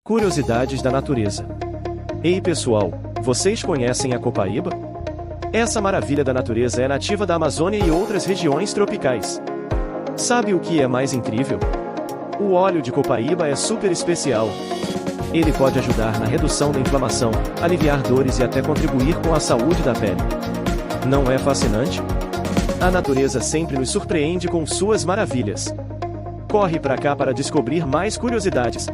Curiosidades da natureza. Ei pessoal, vocês conhecem a copaíba? Essa maravilha da natureza é nativa da Amazônia e outras regiões tropicais. Sabe o que é mais incrível? O óleo de copaíba é super especial. Ele pode ajudar na redução da inflamação, aliviar dores e até contribuir com a saúde da pele. Não é fascinante? A natureza sempre nos surpreende com suas maravilhas. Corre pra cá para descobrir mais curiosidades.